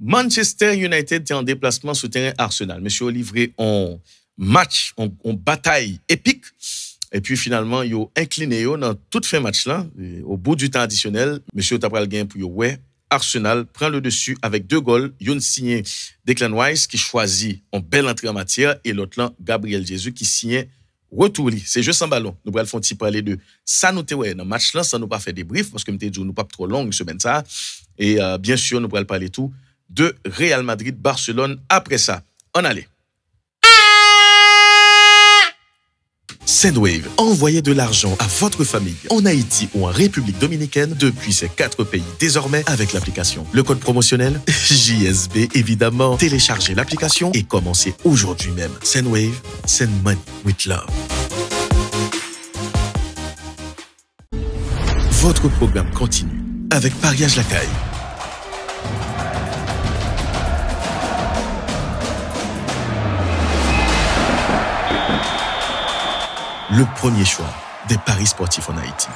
Manchester United était en déplacement sur terrain Arsenal. Monsieur a livré un match, en bataille épique. Et puis finalement, il a incliné dans toute fin match là. Au bout du temps additionnel, monsieur a pris le gain pour ouais. Arsenal prend le dessus avec 2 goals. Yon signé Declan Rice qui choisit en belle entrée en matière et l'autre là, Gabriel Jesus qui signe retour. C'est jeu sans ballon. Nous allons faire un petit parler de ça. Nous ouais, dans le match là, ça nous pas fait des briefs parce que nous dit nous pas trop long une semaine ça. Et bien sûr, nous allons parler tout de Real Madrid, Barcelone après ça. On allait. Sendwave, envoyez de l'argent à votre famille en Haïti ou en République dominicaine depuis ces 4 pays désormais avec l'application. Le code promotionnel JSB évidemment. Téléchargez l'application et commencez aujourd'hui même. Sendwave, send money with love. Votre programme continue avec Pariage Lacaille. Le premier choix des paris sportifs en Haïti.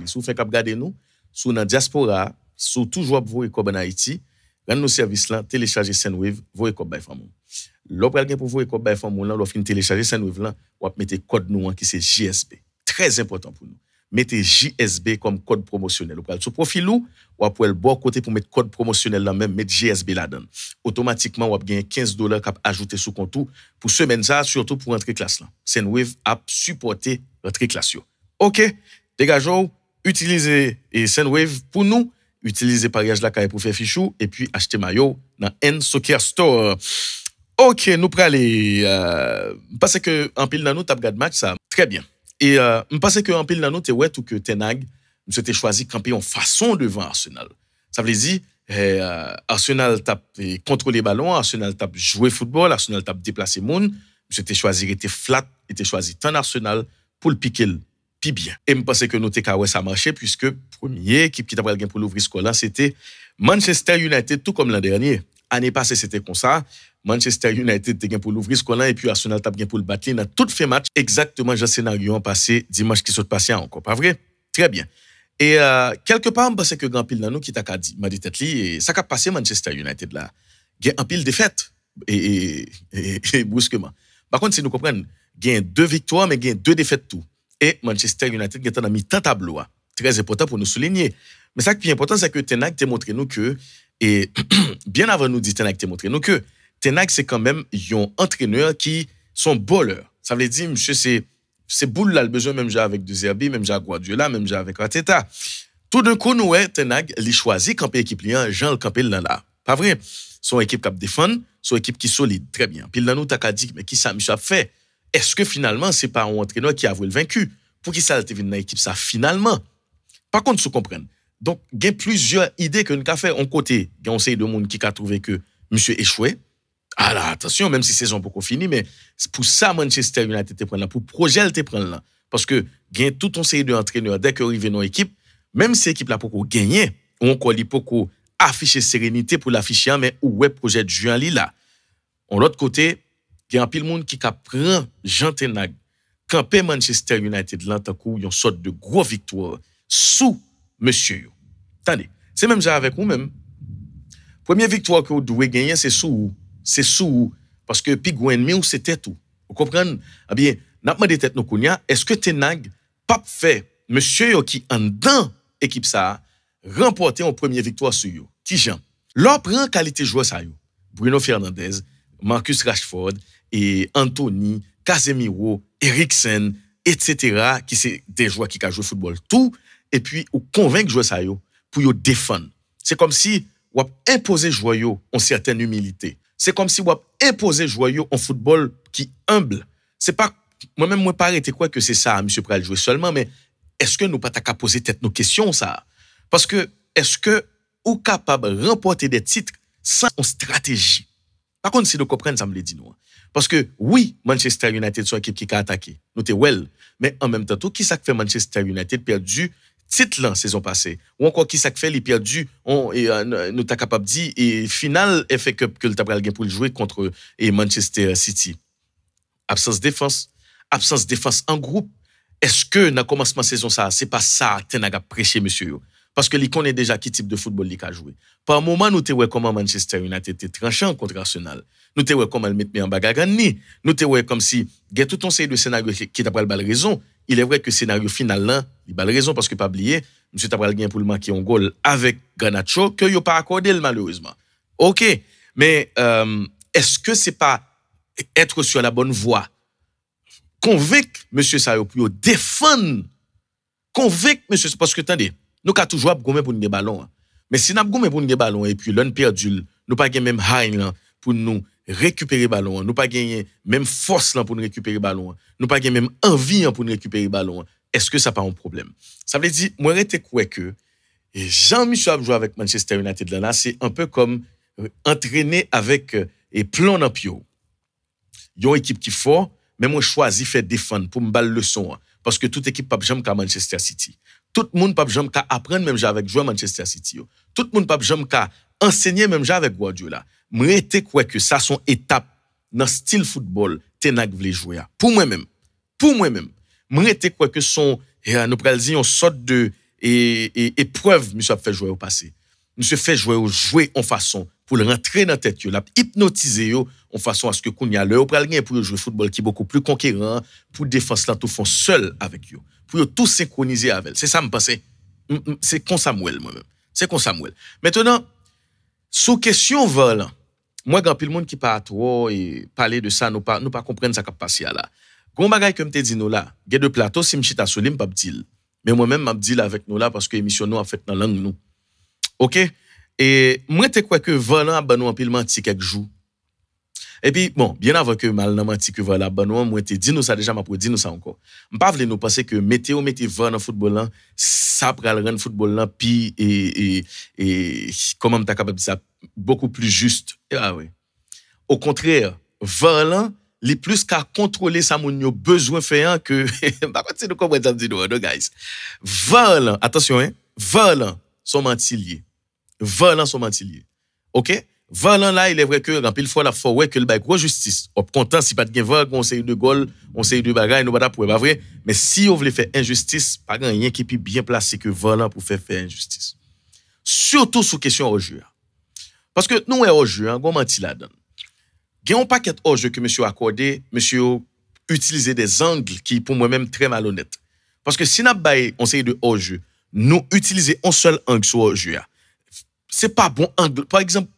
Si vous faites regarder nous, sous la diaspora, sous toujours vos écoles en Haïti, dans nos services là, téléchargez Sendwave, vos écoles by Famou. L'opération pour vos écoles by Famou là, l'offre télécharger Sendwave là, ou mettez code nous qui c'est JSB. Très important pour nous. Mettez JSB comme code promotionnel. Vous pouvez sur profil ou pour le bon côté pour mettre code promotionnel là même, mettre JSB là-dedans. Automatiquement, vous avez $15 qu'à ajouter sous compte pour semaine ça, surtout pour entrer classe là. Sendwave a supporté l'entrée classe. OK, dégageons, utilisez Sendwave pour nous, utilisez Pariage Lacaille pour faire fichou et puis achetez maillot dans N Soccer Store. OK, nous prenons aller parce que en pile dans nous tape match ça très bien. Et je pense que en pile dans nous te ouais tout que Ten Hag nous s'était choisi camper en façon devant Arsenal. Ça veut dire Arsenal tape contrôler ballon, Arsenal tape jouer football, Arsenal tape déplacer monde, s'était choisi était flat, était choisi tant Arsenal pour le piquer puis bien. Et je pense que nous te ouais ça marchait puisque premier équipe qui t'a pris le gain pour l'ouvrir ce là, c'était Manchester United tout comme l'an dernier. Année passée c'était comme ça. Manchester United te gain pour l'ouvrir ce là et puis Arsenal t'a gain pour le battre dans toute fin match exactement le scénario passé dimanche qui s'est passé encore pas vrai très bien et quelque part parce que grand pile dans nous qui t'a dit m'a dit tête li et ça qu'a passé Manchester United là gain en pile défaite et brusquement par contre si nous comprenons gain 2 victoires mais gain 2 défaites tout et Manchester United gain dans mi-temps tableau très important pour nous souligner mais ça qui est important c'est que Ten Hag t'a montré nous que et bien avant nous dit Ten Hag t'a montré nous que Ten Hag, c'est quand même un entraîneur qui sont bowler. Ça veut dire, monsieur, c'est boule là, le besoin, même j'ai avec De Zerbi, même j'ai avec Guardiola, même j'ai avec Arteta. Tout d'un coup, nous, Ten Hag, il choisit camper équipe liant, Jean le camper là. Pas vrai? Son équipe qui défend, son équipe qui solide. Très bien. Puis là, nous, t'as dit, mais qui ça, monsieur, a fait? Est-ce que finalement, c'est pas un entraîneur qui a voulu le vaincu? Pour qui ça a été venu dans l'équipe, ça, finalement? Par contre, vous comprenez. Donc, il y a plusieurs idées que nous avons fait. En côté, il y a un série de monde qui a trouvé que monsieur échoué. Ah là, attention, même si saison beaucoup fini, mais c'est pour ça Manchester United te prend là, pour projet te prend là. Parce que gagne tout ton série d'entraîneurs dès que arrive dans l'équipe, même si l'équipe là pour gagner, on colle pour afficher sérénité pour l'afficher, mais où est projet de juin là. De l'autre côté, il y a un pile monde qui prend Jean Ten Hag, camper Manchester United là, tant qu'il y a une sorte de gros victoire sous monsieur. Attendez, c'est même déjà avec vous même. Première victoire que vous devez gagner, c'est sous parce que puis ennemi c'était tout. Vous comprenez? Eh bien, n'a pas de tête nous kounya, est-ce que Ten Hag pas fait monsieur qui en dedans équipe ça remporter en première victoire sur yo. Ti Jean. L'on prend qualité joueur ça yo. Bruno Fernandes, Marcus Rashford et Anthony, Casemiro, Eriksen, etc. qui c'est des joueurs qui jouent au football tout et puis ou convaincre joueur ça yo pour yo défendre. C'est comme si ou imposer joueur yo en certaine humilité. C'est comme si vous imposez joueur en football qui humble. C'est pas moi-même moi pas arrêter quoi que c'est ça monsieur Pral jouer seulement mais est-ce que nous pas ta poser tête nos questions ça parce que est-ce que ou capable de remporter des titres sans une stratégie. Par contre si nous comprenons ça me le dit nous parce que oui Manchester United sont une équipe qui a attaqué. Nous t'es well mais en même temps tout qui ça fait Manchester United perdu titre la saison passée ou encore qui ça fait les perdu nous t'a capable dit et final FA Cup que le t'a pral gain pour jouer contre Manchester City absence défense en groupe est-ce que dans commencement saison ça c'est pas ça Ten Hag a prêché monsieur Parce que il connaît déjà qui type de football il a joué. Par moment, nous te voyons comment Manchester United était tranchant contre Arsenal. Nous te voyons comment elle met en bagarre ni. Nous te voyons comme si il y a tout un série de scénarios qui t'a pas le raison. Il est vrai que le scénario final là, il a raison parce que pas oublier, monsieur t'a pas pour le marquer un goal avec Garnacho que il pas accordé malheureusement. OK, mais est-ce que c'est pas être sur la bonne voie? Convaincre monsieur Sayo pour défendre. Convaincre monsieur parce que attendez, nous avons toujours gommé pour nous ballon. Mais si nous avons gommé pour nous ballon et puis l'on perdu, nous pas gagner même high pour nous récupérer ballon, nous pas gagner même force pour nous récupérer ballon, nous pas gagner même envie pour nous récupérer ballon. Est-ce que ça pas un problème? Ça veut dire moi j'étais quoi que Jean-Michel a joué avec Manchester United là, c'est un peu comme entraîner avec et plan dans pio. Yon équipe qui fort, mais moi choisi faire défendre pour me balle leçon parce que toute équipe pas jamais qu'à Manchester City. Tout le monde pas jamais qu'à apprendre même avec joueur Manchester City. Tout le monde pas jamais qu'à enseigner même avec Guardiola. Moi était quoi que ça son étape dans style football Tenak voulait jouer. Pour moi-même. Moi était quoi que son nous pral dire une sorte de épreuve monsieur a fait jouer au passé. Monsieur fait jouer en façon pour le rentrer dans tête yo, la hypnotiser yo en façon à ce que qu'on y a l'heure pour gagner pour jouer football qui est beaucoup plus conquérant pour défense là tout font seul avec yo pour tout synchroniser avec. C'est ça me penser. C'est con Samuel moi-même. C'est con Samuel. Maintenant sous question vol, moi grand pile monde qui pas trop et parler de ça nous pas comprendre ça qui passé là. Gon bagay que me te dit nous là, gè de plateau si m'chita solim pas dit. Mais moi-même m'a dit avec nous là parce que émission nous a fait dans langue nous. OK? Et moi te quoi que volant ba nous en pile menti quelques jours. Et puis bon, bien avant que mal nan menti que voilà ba nous moi te dit nous ça déjà m'a pour dire nous ça encore. M'pas vle nous penser que météo volant dans football là, ça pral rendre football là pi et comment m'ta capable de ça beaucoup plus juste. Ah oui. Au contraire, volant les plus qu'à contrôler ça moun yo besoin faire que pas c'est de comprendre ça dit nous guys. Volant, attention hein, volant sont mentiliers. Volant sont mentiliers. OK? Volant là, il est vrai que rempile fois la fois ouais que le bail gros justice. On content si pas de vol, conseil de goal, conseil de bagaille, nous pas pour pas vrai, mais si on veut faire injustice, pas rien qui est bien placé que volant pour faire injustice. Surtout sous question au jeu. Parce que nous est au jeu, on menti là-dedans. Il y a un paquet au jeu que monsieur accordé, monsieur utiliser des angles qui pour moi-même très malhonnêtes. Parce que si n'a bail on sait de au jeu, nous utiliser un seul angle sur au jeu. C'est pas bon angle. Par exemple,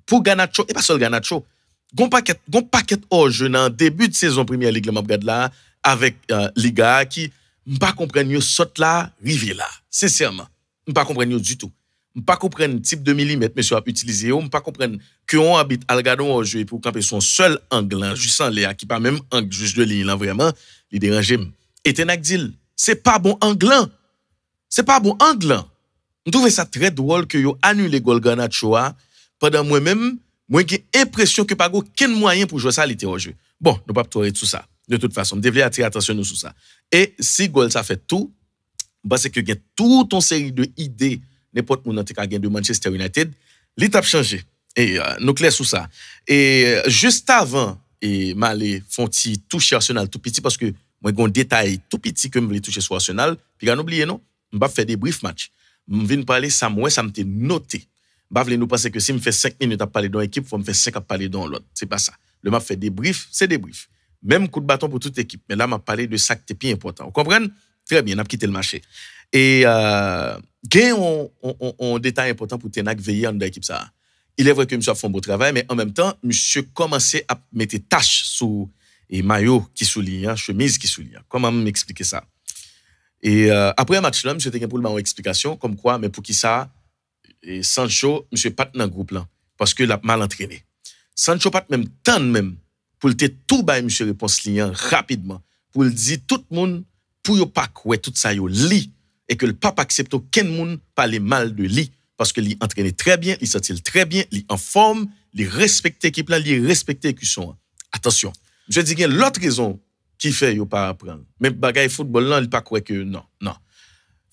pour Garnacho et pas seul Garnacho, gon paquet au jeu dans début de saison Première Ligue m'a regarde là avec Liga qui pas comprendre yo saute là, rivier là. Sincèrement, pas comprendre du tout. Pas comprendre type de millimètre monsieur a utilisé, pas comprendre que on habite al gadon au jeu pour camper son seul angle juste en l'air qui pas même angle juste de ligne là vraiment, il dérange. Et Tenak dit, c'est pas bon angle. C'est pas bon angle. Je trouve ça très drôle que yo annulé gol Garnacho pendant moi-même, moi j'ai l'impression que pas aucun moyen pour jouer ça l'été au jeu. Bon, nous pas tout ça. De toute façon, devez attirer attention nous sur ça. Et si gol ça fait tout, parce que il y a toute une série de idées n'importe moun qui a gagné de Manchester United, l'étape changé. Et nous clair sur ça. Et juste avant et m'aller font petit toucher Arsenal tout petit parce que moi j'ai un détail tout petit que me voulais toucher sur Arsenal, puis n'oubliez oublier non, on va faire des briefs match. Je viens parler ça moi ça m'était noté. Bah vle nous penser que si me fait 5 minutes à parler dans équipe, faut me faire 5 à parler dans l'autre. C'est pas ça. Le m'a fait des briefs, c'est des briefs. Même coup de bâton pour toute équipe, mais là m'a parlé de ça qui est plus important. Vous comprenez? Très bien, on a quitté le marché. Et gain on détail important pour Tenak veiller dans l'équipe ça. Il est vrai que monsieur a fait un beau travail, mais en même temps, monsieur commençait à mettre taches sur et maillot qui souligne, chemise qui souligne. Comment m'expliquer ça? Et après un match là, monsieur était pour le explication comme quoi mais pour qui ça et Sancho monsieur pas dans groupe là parce que l'a mal entraîné. Sancho pas même temps même pour le tout bail monsieur réponse client rapidement pour le dire tout le monde pour yo pas quoi tout ça yo li et que le papa accepte aucun monde parler mal de lui parce que il entraîné très bien, il sortit très bien, il en forme, il respecte l'équipe là, il respecte l'équipe. Attention. Je dis qu'il y a l'autre raison qui fait yo pas apprendre. Même bagaille football là, il pas quoi que non.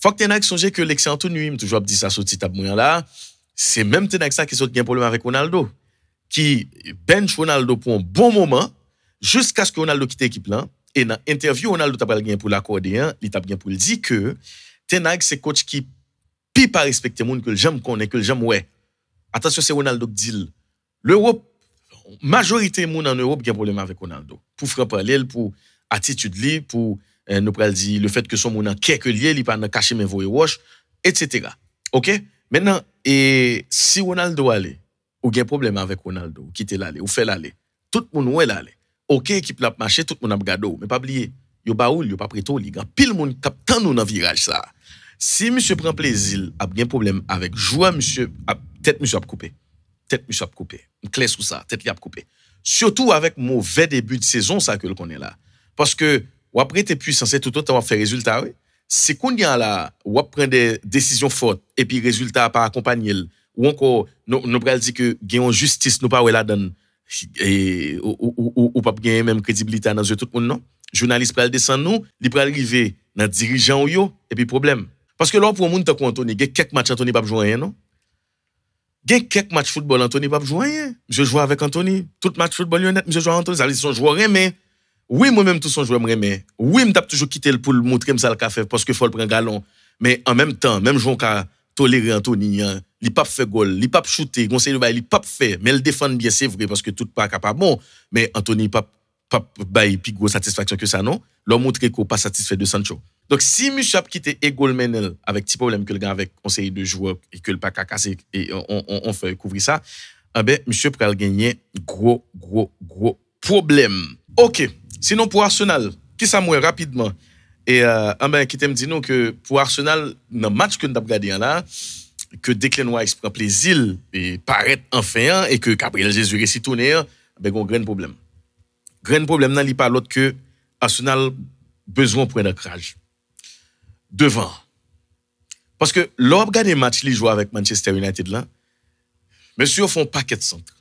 Faut que Tenak songe que l'excellent nuit, toujours dit ça sur tab moyen là, c'est même Tenak ça qui saute un problème avec Ronaldo qui bench Ronaldo pour un bon moment jusqu'à ce que Ronaldo quitte l'équipe là et dans interview Ronaldo t'a pas gagné pour l'accorder, il t'a bien pour le dire que Tenak c'est coach qui pi pas respecter moun que le j'aime connaît que le j'aime ouais. Attention c'est Ronaldo qui dit l'Europe majorité moun en Europe gen problème avec Ronaldo. Pour faire parler pour attitude li pour nous pral dire le fait que son moun en quelque lié li pas nan cacher men voye wash etc. OK? Maintenant et si Ronaldo allait ou gen problème avec Ronaldo, ou quitte l'aller ou fait l'aller. Tout le monde ouais l'aller. OK équipe la marché tout le monde a gado mais pas oublier yo baoul yo pas prêto li gan pile monde k'ap tan nou dans virage ça. Si monsieur prend plaisir a bien problème avec joueur monsieur tête monsieur a coupé. Tête monsieur a coupé. Clair sur ça, tête li a coupé. Surtout avec mauvais début de saison ça que le connaît là. Parce que ou après t'es puissant c'est tout autant faire résultat oui. C'est qu'on y a là ou prend des décisions fortes et puis résultat pas accompagner ou encore nous pral dire que gagne justice nous pas la donne et ou pas gagner même crédibilité dans yeux tout le monde non. Journaliste pral descendre nous, il pral arriver dans dirigeant yo et puis problème. Parce que là pour monde tant Anthony, gagne quelques matchs Anthony pas jouer rien non. Gagne quelques matchs football Anthony pas jouer rien. Je joue avec Anthony, tout match football honnête, je joue avec Anthony, ça veut dire son joueur mais oui, moi-même, tout son joueur me remet. Oui, je toujours quitté pour le montrer ça le café parce que faut le prendre galon. Mais en même temps, même joueur qui toléré Anthony, il pas fait goal, il pas shooter, conseil il pas fait, mais il défend bien c'est vrai parce que tout pas capable bon, mais Anthony pas bail plus grosse satisfaction que ça non. Leur montrer qu'on pas satisfait de Sancho. Donc si monsieur a quitté Egol Menel avec petit problème que le gars avec conseil de joueur et que le pas casser et on fait couvrir ça, ben monsieur pral gagner gros problème. OK. Sinon, pour Arsenal, qui ça mouille rapidement? Et qui t'aime dit nous que pour Arsenal, dans le match que nous avons regardé là, que Declan Rice prend plaisir et paraît enfin et que Gabriel Jesus réussit tourner, ben un grand problème. Grand problème, non, il pas l'autre que Arsenal besoin pour un ancrage. Devant. Parce que l'on regarde les matchs, il joue avec Manchester United là, monsieur font paquet de centre.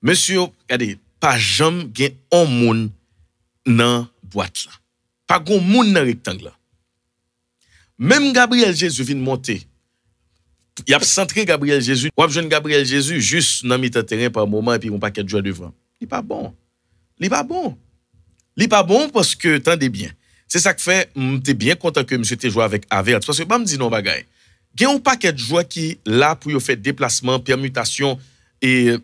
Monsieur, regardez, pas jamais gain un monde dans boîte là. Pas gon moun dans rectangle là. Même Gabriel Jesus vient monter. Il a centré Gabriel Jesus. Ou jeune Gabriel Jesus juste dans mi-temps terrain par moment et puis on paquet de joueurs devant. Il pas bon. Il pas bon. Il pas bon parce que tendez bien. C'est ça que fait m'était bien content que monsieur te joué avec Havertz parce que pas me dit non bagaille. Il y a un paquet de joueurs qui là pour faire déplacement, permutation et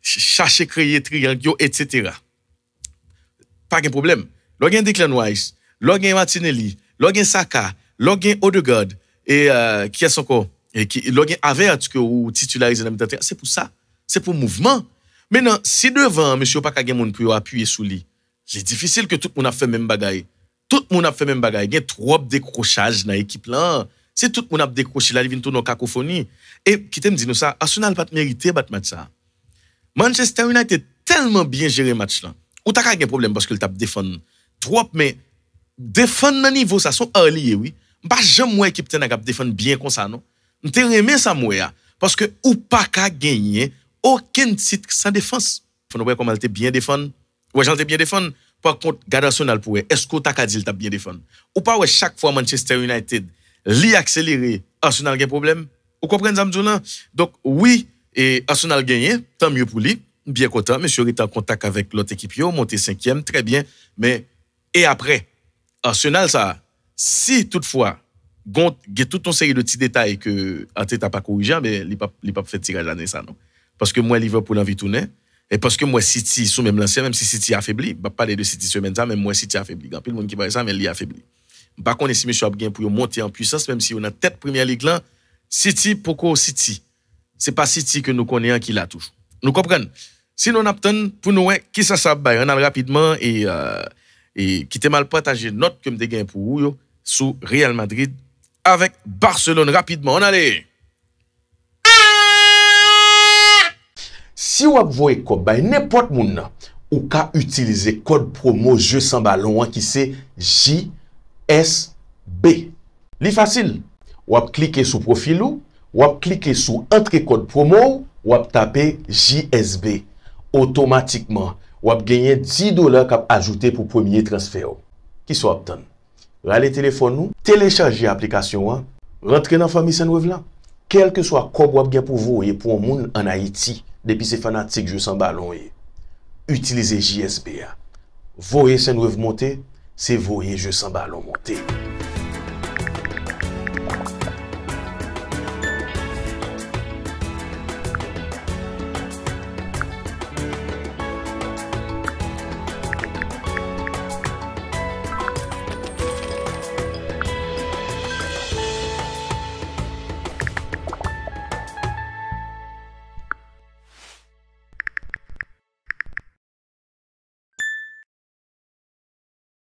chercher créer triangle etc. Pas de problème. Logan Declan Rice, Logan Martinelli, Logan Saka, Logan Odegaard et qui est encore et qui Logan Havertz que ou titularisé dans le c'est pour ça, c'est pour mouvement. Maintenant, si devant monsieur pas gen moun pour appuyer sous lui, c'est difficile que tout le monde a fait même bagaille. Tout le monde a fait même bagaille, il y a trop de décrochage dans l'équipe là. C'est tout le monde a décroché là, il vient tourner en cacophonie et qui t'aime dire nous ça, Arsenal pas mérité battre match ça. Manchester United tellement bien géré match là. Ou t'as pas de problème parce que le tape défendre trop mais défendre dans niveau ça sont alliés oui. Pas jamais moi équipe t'en a défendre bien comme ça non. M'te remet ça moi parce que ou pas qu'à gagner aucun titre sans défense. Faut nous voir comment elle était bien défendre. Ouais, j'en bien défendre. Par contre, National pour est-ce que t'as dit le tape bien défendre ou pas ouais chaque fois Manchester United li accéléré Arsenal gagne problème. Vous comprenez ça m'dou donc oui et Arsenal gagné, tant mieux pour lui. Bien content, monsieur est en contact avec l'autre équipe, monté 5e, très bien. Mais, et après, Arsenal, ça, si toutefois, il y a toute une série de petits détails que Arteta n'a pas corrigé, mais il n'a pas fait tirage l'année, ça, non. Parce que moi, Liverpool a envie de tourner, et parce que moi, City, sous même l'ancien, même si City a affaibli, je ne vais pas parler de City semaine, ça, même moi, City a affaibli. Il y a plus de monde qui parle ça, mais il a affaibli. Par contre, si monsieur a bien pour monter en puissance, même si on a tête première ligue là, City, pourquoi City? C'est pas City que nous connaissons qui l'a toujours. Nous comprenons? Sinon, on attend pour nous, qui ça va, on a rapidement et qui t'est mal partagé note que me gagné pour vous sous Real Madrid avec Barcelone rapidement. On allait. Si vous voyez quoi, n'importe monde ou ka utiliser code promo jeu sans ballon qui c'est JSB. Li facile. Ou cliquer sur profil ou cliquer sur entrée code promo ou taper JSB. Automatiquement, ou gagner $10 cap ajouté pour premier transfert. Qui soit obtenu. Rale téléphone nous, télécharger l'application, rentrer dans famille Saint-Wave là. Quel que soit quoi ou bien pour vous et pour un monde en Haïti, depuis ces fanatiques jeu sans ballon, utilisez JSB. Voyez Saint-Wave monter, c'est voyez jeu sans ballon monter.